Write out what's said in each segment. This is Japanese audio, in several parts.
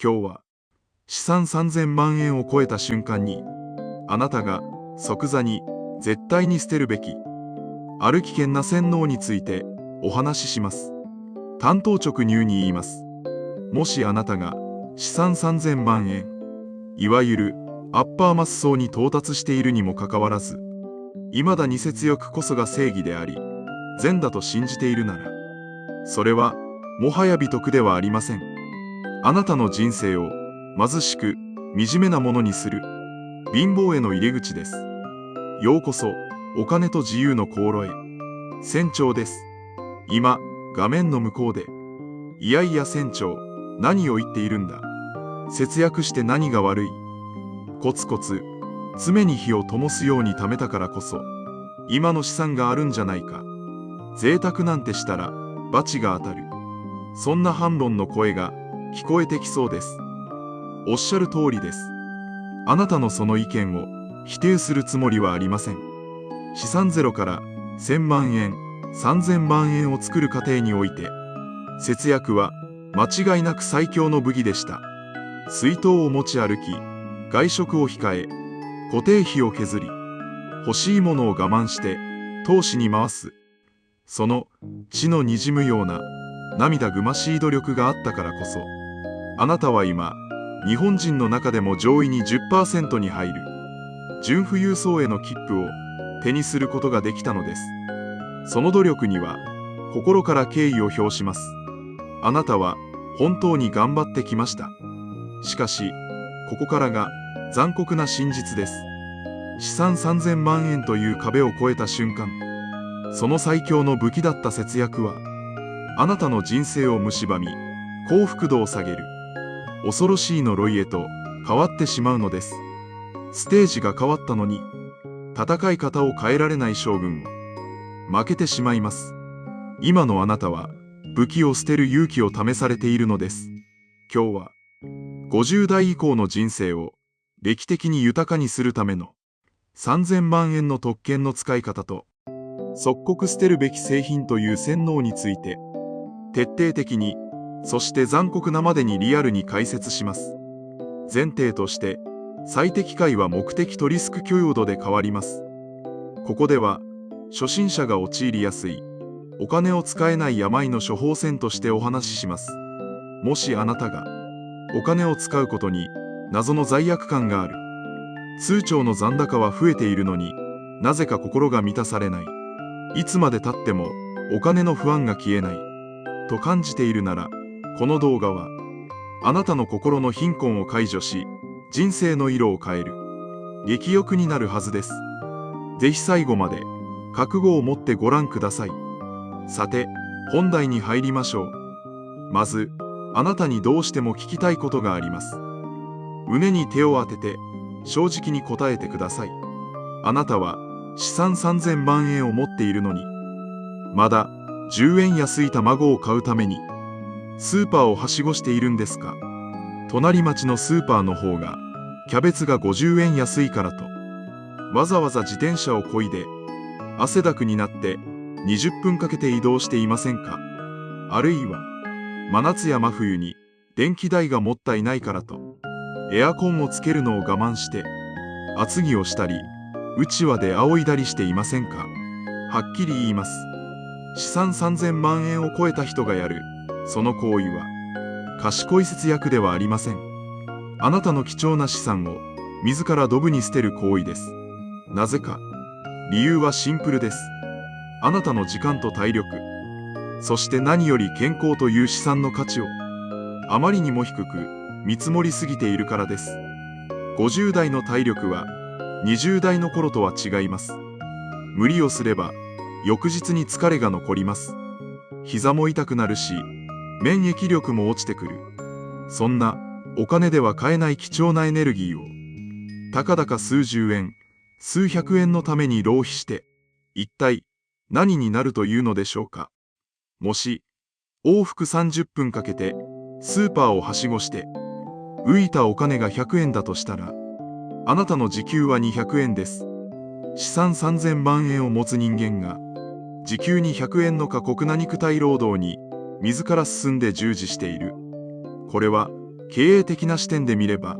今日は資産3000万円を超えた瞬間に、あなたが即座に絶対に捨てるべきある危険な洗脳についてお話しします。単刀直入に言います。もしあなたが資産3000万円、いわゆるアッパーマス層に到達しているにもかかわらず、未だに節約こそが正義であり、善だと信じているなら、それはもはや美徳ではありません。あなたの人生を貧しく惨めなものにする貧乏への入り口です。ようこそお金と自由の航路へ。船長です。今画面の向こうで、いやいや船長、何を言っているんだ。節約して何が悪い。コツコツ常に火を灯すように貯めたからこそ今の資産があるんじゃないか。贅沢なんてしたら罰が当たる。そんな反論の声が聞こえてきそうです。おっしゃる通りです。あなたのその意見を否定するつもりはありません。資産ゼロから1000万円、3000万円を作る過程において、節約は間違いなく最強の武器でした。水筒を持ち歩き、外食を控え、固定費を削り、欲しいものを我慢して投資に回す。その血のにじむような涙ぐましい努力があったからこそ、あなたは今、日本人の中でも上位に 10% に入る純富裕層への切符を手にすることができたのです。その努力には心から敬意を表します。あなたは本当に頑張ってきました。しかし、ここからが残酷な真実です。資産3000万円という壁を越えた瞬間、その最強の武器だった節約は、あなたの人生を蝕み、幸福度を下げる恐ろしい呪いへと変わってしまうのです。ステージが変わったのに、戦い方を変えられない将軍を負けてしまいます。今のあなたは武器を捨てる勇気を試されているのです。今日は50代以降の人生を劇的に豊かにするための3000万円の特権の使い方と、即刻捨てるべき製品という洗脳について徹底的に、そして残酷なまでにリアルに解説します。前提として、最適解は目的とリスク許容度で変わります。ここでは初心者が陥りやすいお金を使えない病の処方箋としてお話しします。もしあなたがお金を使うことに謎の罪悪感がある、通帳の残高は増えているのになぜか心が満たされない、いつまでたってもお金の不安が消えないと感じているなら、この動画はあなたの心の貧困を解除し、人生の色を変える激欲になるはずです。ぜひ最後まで覚悟を持ってご覧ください。さて、本題に入りましょう。まず、あなたにどうしても聞きたいことがあります。胸に手を当てて正直に答えてください。あなたは資産3000万円を持っているのに、まだ10円安い卵を買うためにスーパーをはしごしているんですか？隣町のスーパーの方がキャベツが50円安いからと、わざわざ自転車を漕いで汗だくになって20分かけて移動していませんか？あるいは真夏や真冬に電気代がもったいないからとエアコンをつけるのを我慢して厚着をしたりうちわで仰いだりしていませんか？はっきり言います。資産3000万円を超えた人がやるその行為は賢い節約ではありません。あなたの貴重な資産を自らドブに捨てる行為です。なぜか。理由はシンプルです。あなたの時間と体力、そして何より健康という資産の価値をあまりにも低く見積もりすぎているからです。50代の体力は20代の頃とは違います。無理をすれば翌日に疲れが残ります。膝も痛くなるし、免疫力も落ちてくる。そんなお金では買えない貴重なエネルギーをたかだか数十円、数百円のために浪費して、一体何になるというのでしょうか。もし往復30分かけてスーパーをはしごして浮いたお金が100円だとしたら、あなたの時給は200円です。資産3000万円を持つ人間が時給に100円の過酷な肉体労働に自ら進んで従事している。これは経営的な視点で見れば、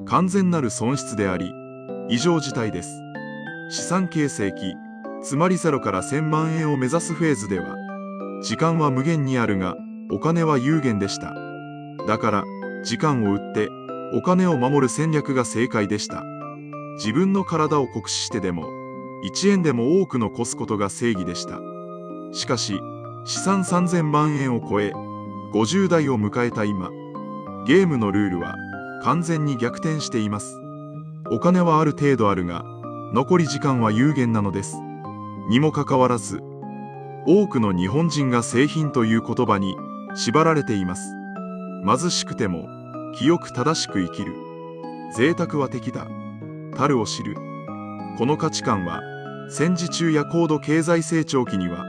完全なる損失であり、異常事態です。資産形成期、つまり0から1000万円を目指すフェーズでは、時間は無限にあるが、お金は有限でした。だから、時間を売って、お金を守る戦略が正解でした。自分の体を酷使してでも、1円でも多くの越すことが正義でした。しかし、資産3000万円を超え、50代を迎えた今、ゲームのルールは完全に逆転しています。お金はある程度あるが、残り時間は有限なのです。にもかかわらず、多くの日本人が製品という言葉に縛られています。貧しくても清く正しく生きる。贅沢は敵だ。たるを知る。この価値観は戦時中や高度経済成長期には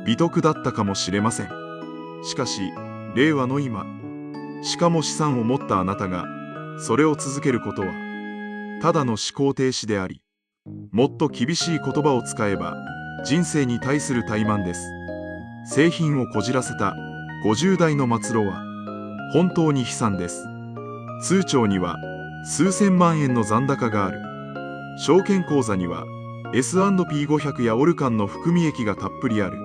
美徳だったかもしれません。しかし令和の今、しかも資産を持ったあなたがそれを続けることはただの思考停止であり、もっと厳しい言葉を使えば人生に対する怠慢です。製品をこじらせた50代の末路は本当に悲惨です。通帳には数千万円の残高がある。証券口座には S&P500 やオルカンの含み益がたっぷりある。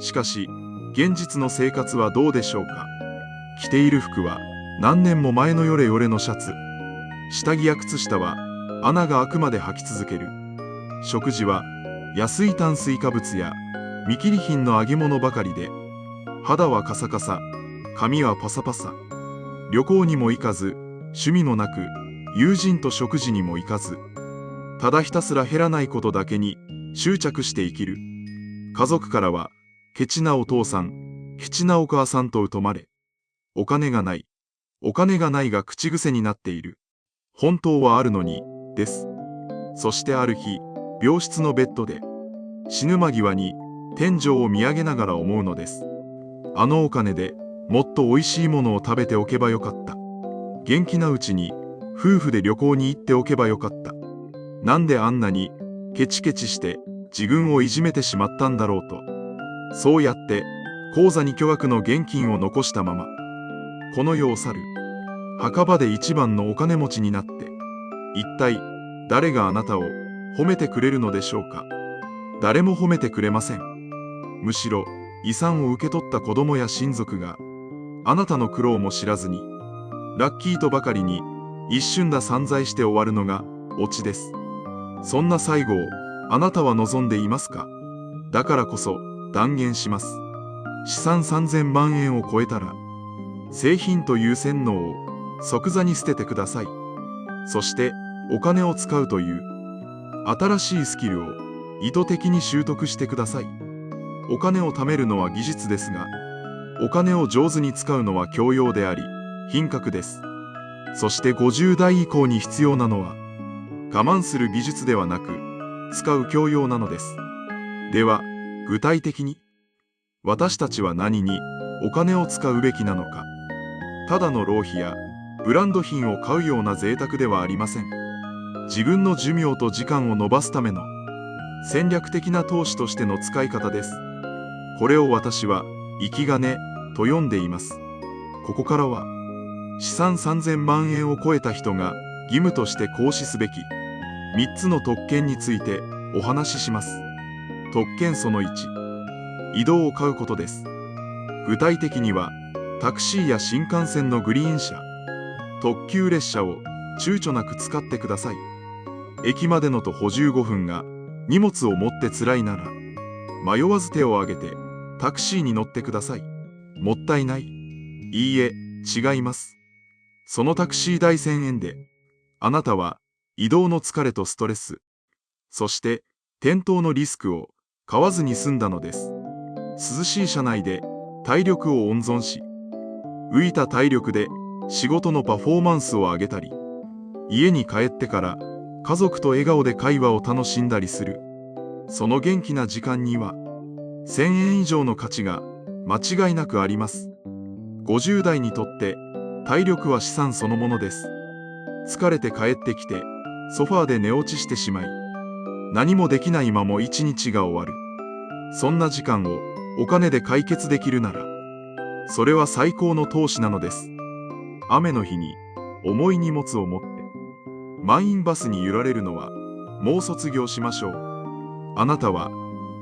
しかし現実の生活はどうでしょうか。着ている服は何年も前のヨレヨレのシャツ。下着や靴下は穴が開くまで履き続ける。食事は安い炭水化物や見切り品の揚げ物ばかりで、肌はカサカサ、髪はパサパサ。旅行にも行かず、趣味もなく、友人と食事にも行かず、ただひたすら減らないことだけに執着して生きる。家族からはケチなお父さん、ケチなお母さんと疎まれ、お金がない、お金がないが口癖になっている。本当はあるのに、です。そしてある日、病室のベッドで、死ぬ間際に天井を見上げながら思うのです。あのお金でもっと美味しいものを食べておけばよかった。元気なうちに夫婦で旅行に行っておけばよかった。なんであんなにケチケチして自分をいじめてしまったんだろうと。そうやって口座に巨額の現金を残したまま、この世を去る。墓場で一番のお金持ちになって、一体誰があなたを褒めてくれるのでしょうか。誰も褒めてくれません。むしろ遺産を受け取った子供や親族があなたの苦労も知らずにラッキーとばかりに一瞬だ散財して終わるのがオチです。そんな最後をあなたは望んでいますか。だからこそ断言します。資産3000万円を超えたら製品という洗脳を即座に捨ててください。そしてお金を使うという新しいスキルを意図的に習得してください。お金を貯めるのは技術ですが、お金を上手に使うのは教養であり、品格です。そして50代以降に必要なのは、我慢する技術ではなく、使う教養なのです。では、具体的に、私たちは何にお金を使うべきなのか。ただの浪費やブランド品を買うような贅沢ではありません。自分の寿命と時間を延ばすための戦略的な投資としての使い方です。これを私は生き金と呼んでいます。ここからは資産3000万円を超えた人が義務として行使すべき3つの特権についてお話しします。特権その1、移動を買うことです。具体的にはタクシーや新幹線のグリーン車、特急列車を躊躇なく使ってください。駅までの徒歩15分が荷物を持って辛いなら、迷わず手を挙げてタクシーに乗ってください。もったいない？いいえ、違います。そのタクシー代1000円で、あなたは移動の疲れとストレス、そして転倒のリスクを買わずに済んだのです。涼しい車内で体力を温存し、浮いた体力で仕事のパフォーマンスを上げたり、家に帰ってから家族と笑顔で会話を楽しんだりする。その元気な時間には1000円以上の価値が間違いなくあります。50代にとって体力は資産そのものです。疲れて帰ってきてソファーで寝落ちしてしまい、何もできないまま一日が終わる。そんな時間をお金で解決できるなら、それは最高の投資なのです。雨の日に重い荷物を持って満員バスに揺られるのはもう卒業しましょう。あなたは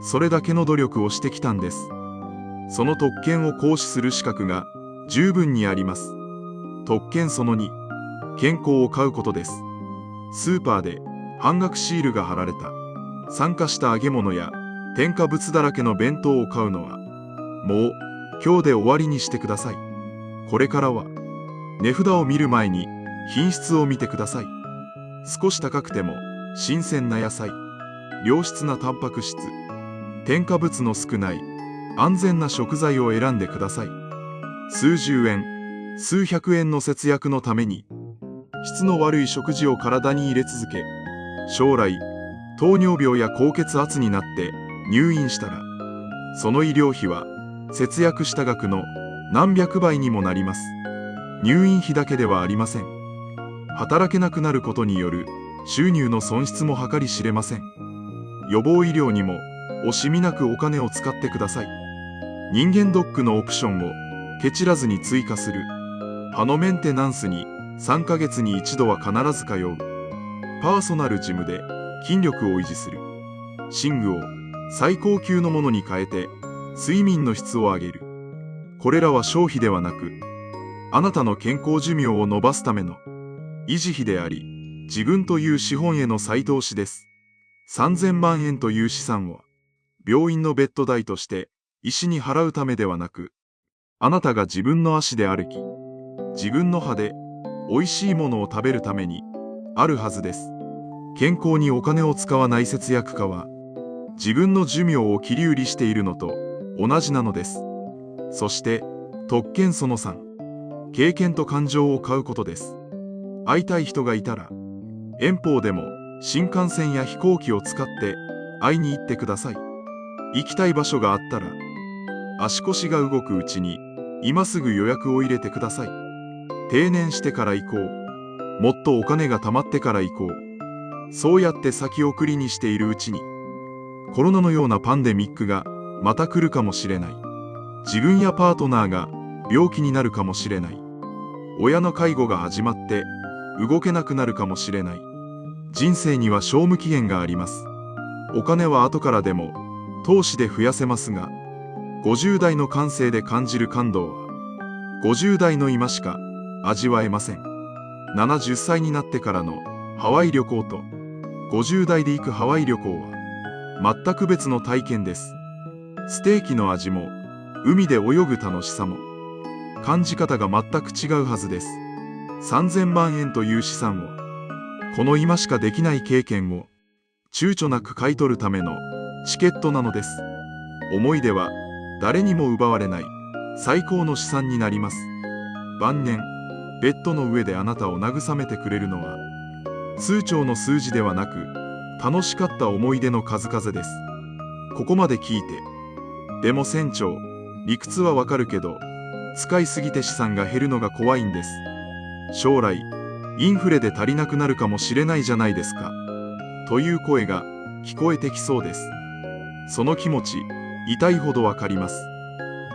それだけの努力をしてきたんです。その特権を行使する資格が十分にあります。特権その2、健康を買うことです。スーパーで半額シールが貼られた酸化した揚げ物や添加物だらけの弁当を買うのはもう今日で終わりにしてください。これからは値札を見る前に品質を見てください。少し高くても新鮮な野菜、良質なタンパク質、添加物の少ない安全な食材を選んでください。数十円、数百円の節約のために質の悪い食事を体に入れ続け、将来糖尿病や高血圧になって入院したら、その医療費は節約した額の何百倍にもなります。入院費だけではありません。働けなくなることによる収入の損失も計り知れません。予防医療にも惜しみなくお金を使ってください。人間ドックのオプションをケチらずに追加する。歯のメンテナンスに3ヶ月に一度は必ず通う。パーソナルジムで筋力を維持する。寝具を最高級のものに変えて睡眠の質を上げる。これらは消費ではなく、あなたの健康寿命を延ばすための維持費であり、自分という資本への再投資です。3000万円という資産を病院のベッド代として医師に払うためではなく、あなたが自分の足で歩き、自分の歯で美味しいものを食べるためにあるはずです。健康にお金を使わない節約家は、自分の寿命を切り売りしているのと同じなのです。そして、特権その3、経験と感情を買うことです。会いたい人がいたら、遠方でも新幹線や飛行機を使って会いに行ってください。行きたい場所があったら、足腰が動くうちに今すぐ予約を入れてください。定年してから行こう。もっとお金が貯まってから行こう。そうやって先送りにしているうちに、コロナのようなパンデミックがまた来るかもしれない。自分やパートナーが病気になるかもしれない。親の介護が始まって動けなくなるかもしれない。人生には賞味期限があります。お金は後からでも投資で増やせますが、50代の感性で感じる感動は50代の今しか味わえません。70歳になってからのハワイ旅行と50代で行くハワイ旅行は全く別の体験です。ステーキの味も海で泳ぐ楽しさも感じ方が全く違うはずです。3000万円という資産を、この今しかできない経験を躊躇なく買い取るためのチケットなのです。思い出は誰にも奪われない最高の資産になります。晩年ベッドの上であなたを慰めてくれるのは通帳の数字ではなく、楽しかった思い出の数々です。ここまで聞いて、でも船長、理屈はわかるけど使いすぎて資産が減るのが怖いんです。将来インフレで足りなくなるかもしれないじゃないですか、という声が聞こえてきそうです。その気持ち、痛いほどわかります。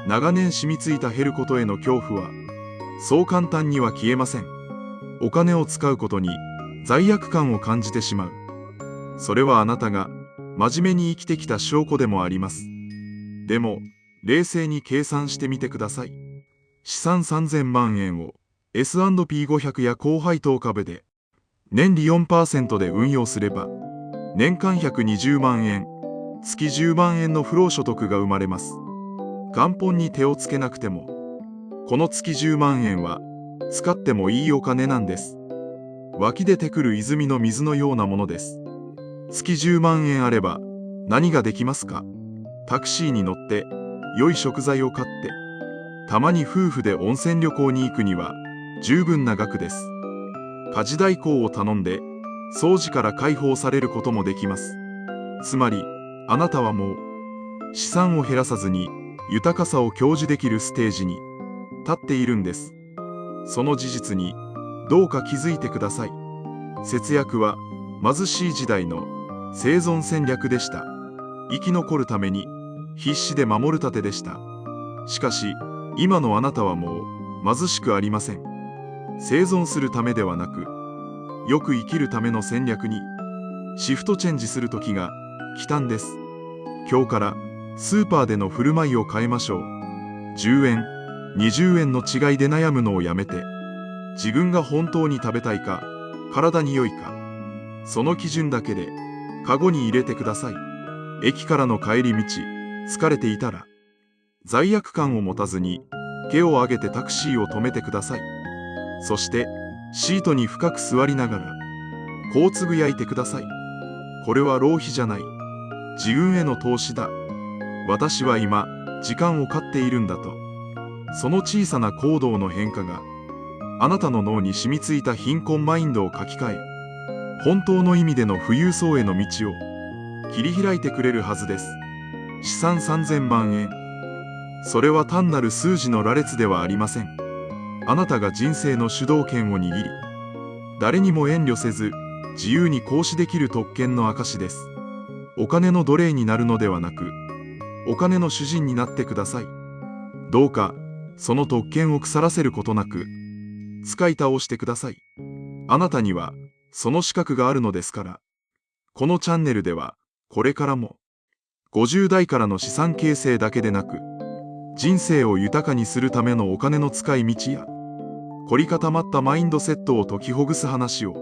長年染みついた減ることへの恐怖はそう簡単には消えません。お金を使うことに罪悪感を感じてしまう。それはあなたが真面目に生きてきた証拠でもあります。でも冷静に計算してみてください。資産3000万円を S&P500 や高配当株で年利 4% で運用すれば、年間120万円、月10万円の不労所得が生まれます。元本に手をつけなくても、この月10万円は使ってもいいお金なんです。湧き出てくる泉の水のようなものです。月10万円あれば何ができますか？タクシーに乗って良い食材を買って、たまに夫婦で温泉旅行に行くには十分な額です。家事代行を頼んで掃除から解放されることもできます。つまりあなたはもう資産を減らさずに豊かさを享受できるステージに立っているんです。その事実にどうか気づいてください。節約は貧しい時代の生存戦略でした。生き残るために必死で守る盾でした。しかし今のあなたはもう貧しくありません。生存するためではなく、よく生きるための戦略にシフトチェンジする時が来たんです。今日からスーパーでの振る舞いを変えましょう。10円、20円の違いで悩むのをやめて、自分が本当に食べたいか、体に良いか、その基準だけでカゴに入れてください。駅からの帰り道、疲れていたら、罪悪感を持たずに手を挙げてタクシーを止めてください。そしてシートに深く座りながらこうつぶやいてください。これは浪費じゃない。自分への投資だ。私は今、時間を買っているんだと。その小さな行動の変化が、あなたの脳に染みついた貧困マインドを書き換え、本当の意味での富裕層への道を切り開いてくれるはずです。資産3000万円。それは単なる数字の羅列ではありません。あなたが人生の主導権を握り、誰にも遠慮せず、自由に行使できる特権の証です。お金の奴隷になるのではなく、お金の主人になってください。どうか、その特権を腐らせることなく、使い倒してください。あなたには、その資格があるのですから。このチャンネルでは、これからも、50代からの資産形成だけでなく、人生を豊かにするためのお金の使い道や、凝り固まったマインドセットを解きほぐす話を、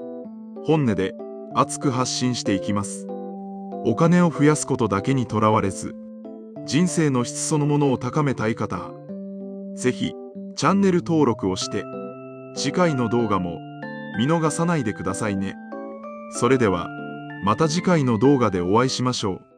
本音で熱く発信していきます。お金を増やすことだけにとらわれず、人生の質そのものを高めたい方は、ぜひチャンネル登録をして、次回の動画も見逃さないでくださいね。それでは、また次回の動画でお会いしましょう。